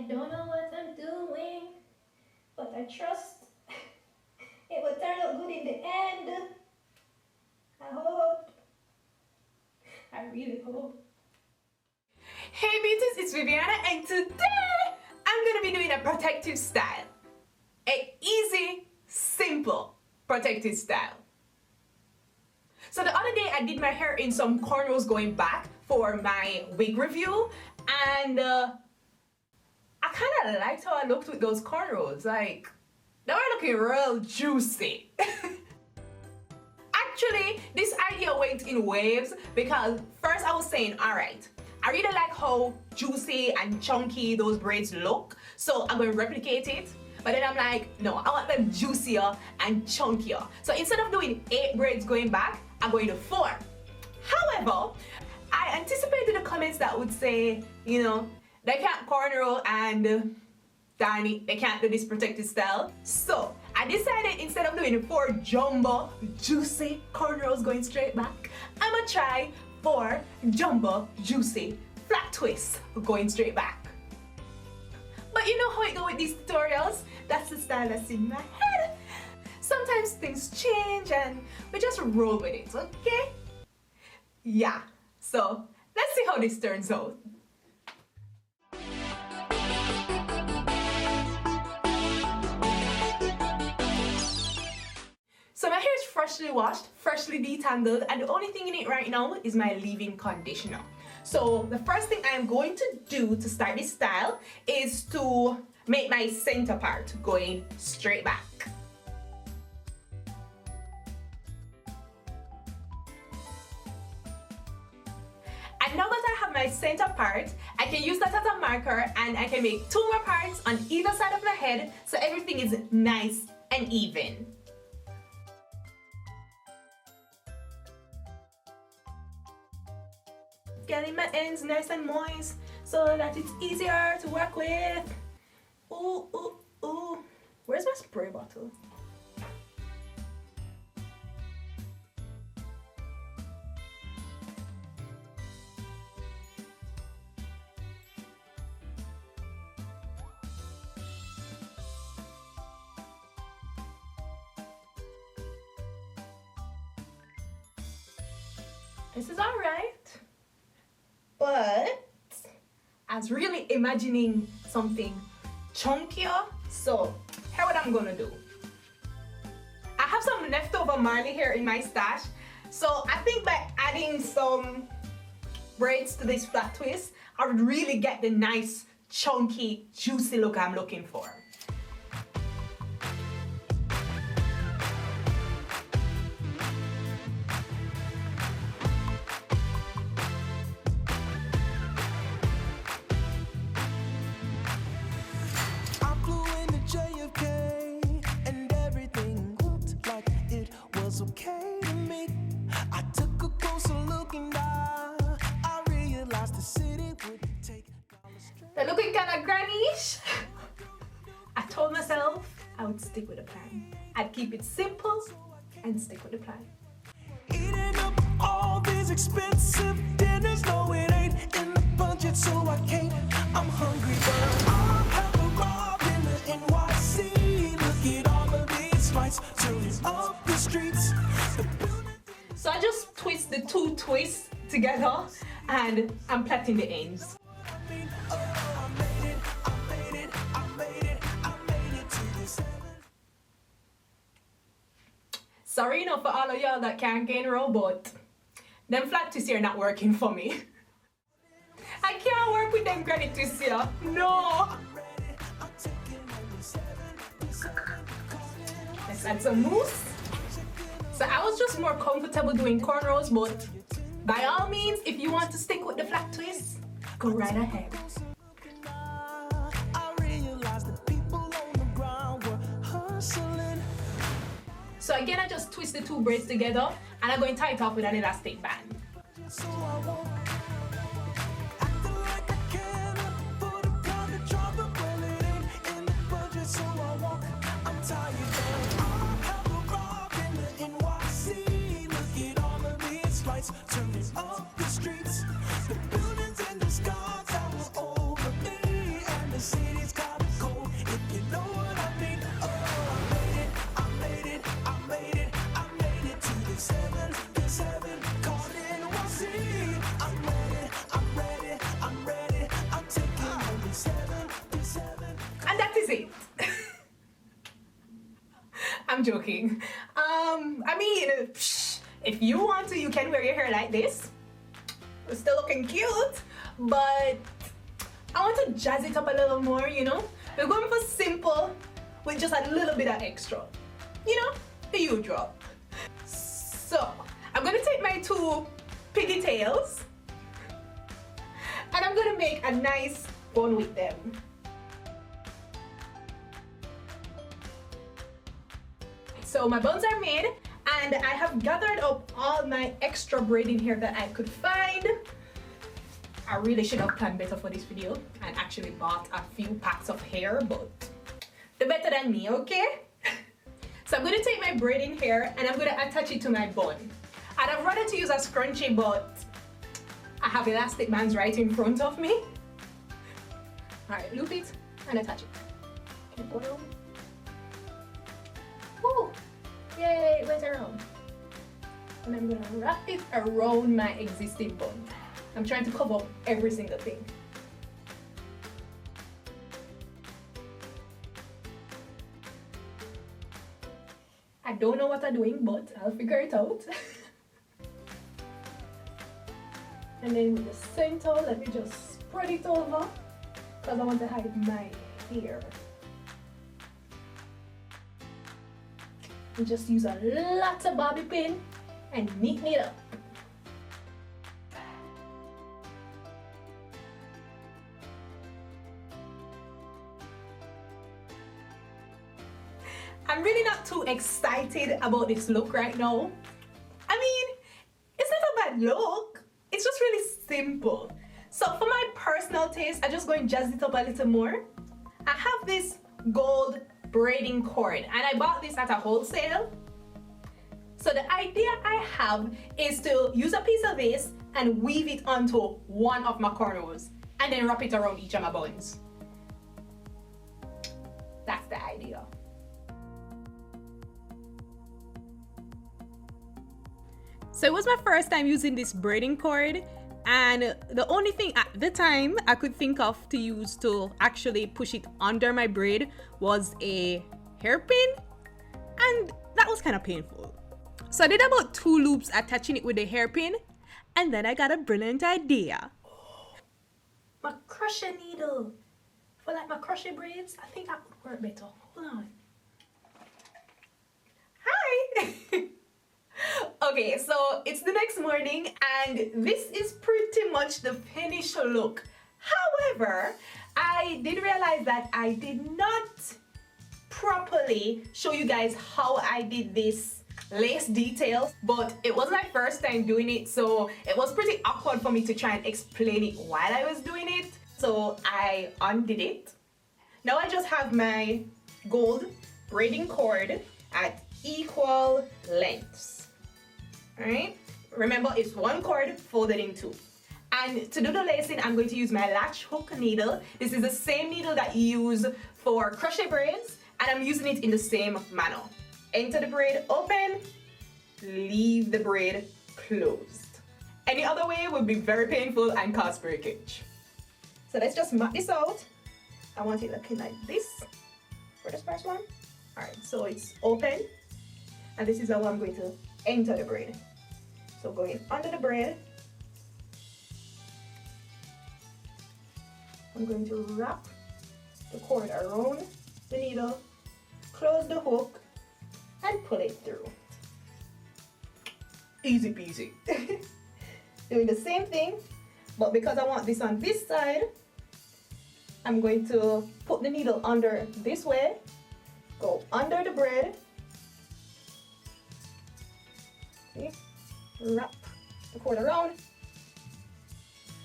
I don't know what I'm doing, but I trust it will turn out good in the end. I hope. I really hope. Hey beauties, it's Viviana, and today I'm gonna be doing a protective style. An easy, simple protective style. So the other day I did my hair in some cornrows going back for my wig review, and I kind of liked how I looked with those cornrows. Like, they were looking real juicy. Actually, this idea went in waves because first I was saying, alright, I really like how juicy and chunky those braids look, so I'm going to replicate it. But then I'm like, no, I want them juicier and chunkier. So instead of doing 8 braids going back, I'm going to 4. However, I anticipated the comments that would say, you know, they can't cornrow and darn it, they can't do this protective style. So I decided instead of doing 4 jumbo, juicy cornrows going straight back, I'm gonna try 4 jumbo, juicy flat twists going straight back. But you know how it go with these tutorials? That's the style that's in my head. Sometimes things change and we just roll with it, okay? Yeah, so let's see how this turns out. So my hair is freshly washed, freshly detangled, and the only thing in it right now is my leave-in conditioner. So the first thing I am going to do to start this style is to make my center part going straight back. And now that I have my center part, I can use that as a marker and I can make 2 more parts on either side of my head so everything is nice and even. Getting my ends nice and moist so that it's easier to work with. Ooh, ooh, ooh. Where's my spray bottle? This is alright. But I was really imagining something chunkier, so here's what I'm gonna do. I have some leftover Marley hair in my stash, so I think by adding some braids to this flat twist, I would really get the nice, chunky, juicy look I'm looking for. Okay to me. I took a closer look and I realized the city would take. They're looking kind of granny-ish. I told myself I would stick with the plan. I'd keep it simple and stick with the plan. Eating up all these expensive dinners, no it ain't in the budget, so I can't. I'm hungry, but I'll have a rob in the NYC. Look at all of these lights turning up the streets. So I just twist the 2 twists together and I'm plaiting the ends. Sorry, you know, for all of y'all that can't gain roll, but them flat twists here are not working for me. I can't work with them granny twists here. No! Let's add some mousse. So I was just more comfortable doing cornrows, but by all means, if you want to stick with the flat twist, go right ahead. So again, I just twist the 2 braids together and I'm going to tie it off with an elastic band. Turning up the streets, the buildings and the skies that was over me, and the city I'm joking. I mean, if you want to, you can wear your hair like this. It's still looking cute, but I want to jazz it up a little more, you know? We're going for simple with just a little bit of extra. You know, the usual. So, I'm gonna take my two pigtails and I'm gonna make a nice bun with them. So my buns are made and I have gathered up all my extra braiding hair that I could find. I really should have planned better for this video and actually bought a few packs of hair, but they're better than me, okay? So I'm gonna take my braiding hair and I'm gonna attach it to my bun. I'd have rather to use a scrunchie, but I have elastic bands right in front of me. Alright, loop it and attach it. Okay, go around. Woo! Yay, it went around. And I'm gonna wrap it around my existing bun. I'm trying to cover up every single thing. I don't know what I'm doing, but I'll figure it out. And then with the center, let me just spread it over because I want to hide my hair. And just use a lot of bobby pin and neaten it up. I'm really not too excited about this look right now. I mean, it's not a bad look. It's just really simple. So for my personal taste, I just go and jazz it up a little more. I have this gold braiding cord and I bought this at a wholesale. So the idea I have is to use a piece of this and weave it onto one of my cornrows and then wrap it around each of my buns. That's the idea. So it was my first time using this braiding cord, and the only thing at the time I could think of to use to actually push it under my braid was a hairpin, and that was kind of painful. So I did about 2 loops attaching it with the hairpin, and then I got a brilliant idea. My crochet needle for like my crochet braids, I think that would work better. Hold on. Hi! Okay, so it's the next morning and this is pretty much the finished look. However, I did realize that I did not properly show you guys how I did this lace detail, but it was my first time doing it, so it was pretty awkward for me to try and explain it while I was doing it. So I undid it. Now I just have my gold braiding cord at equal lengths. Alright, remember it's 1 cord folded in 2. And to do the lacing, I'm going to use my latch hook needle. This is the same needle that you use for crochet braids, and I'm using it in the same manner. Enter the braid open, leave the braid closed. Any other way would be very painful and cause breakage. So let's just map this out. I want it looking like this for this first one. Alright, so it's open, and this is how I'm going to enter the braid. So going under the braid, I'm going to wrap the cord around the needle, close the hook, and pull it through. Easy peasy. Doing the same thing, but because I want this on this side, I'm going to put the needle under this way, go under the braid, see? Wrap the cord around,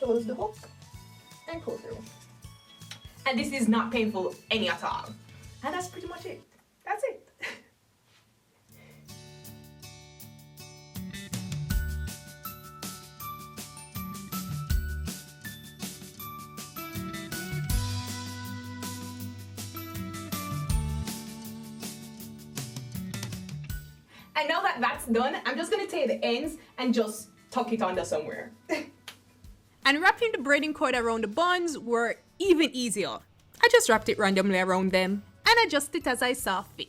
close the hook, and pull through. And this is not painful any at all. And that's pretty much it. That's it. And now that that's done, I'm just gonna take the ends and just tuck it under somewhere. And wrapping the braiding cord around the buns were even easier. I just wrapped it randomly around them and adjusted it as I saw fit.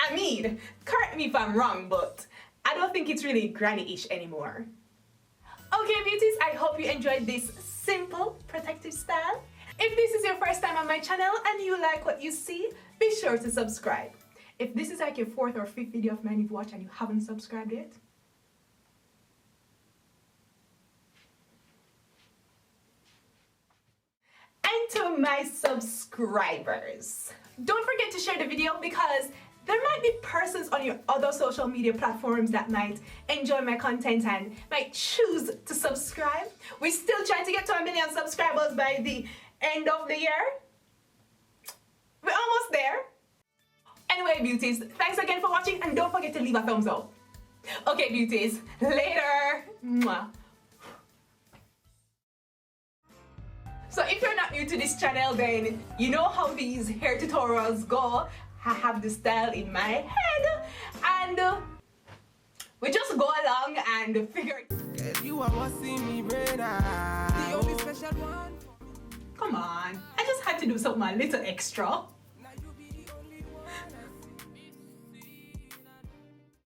I mean, correct me if I'm wrong, but I don't think it's really granny-ish anymore. Okay, beauties, I hope you enjoyed this simple protective style. If this is your first time on my channel and you like what you see, be sure to subscribe. If this is like your 4th or 5th video of mine you've watched and you haven't subscribed yet, and to my subscribers, don't forget to share the video because there might be persons on your other social media platforms that might enjoy my content and might choose to subscribe. We're still trying to get to 1 million subscribers by the end of the year. We're almost there. Anyway, beauties, thanks again for watching and don't forget to leave a thumbs up. Okay, beauties, later. Mwah. So if you're not new to this channel, then you know how these hair tutorials go. I have the style in my head and we just go along and figure it. You are watching me, braid. The only special one. Come on, I just had to do something a little extra.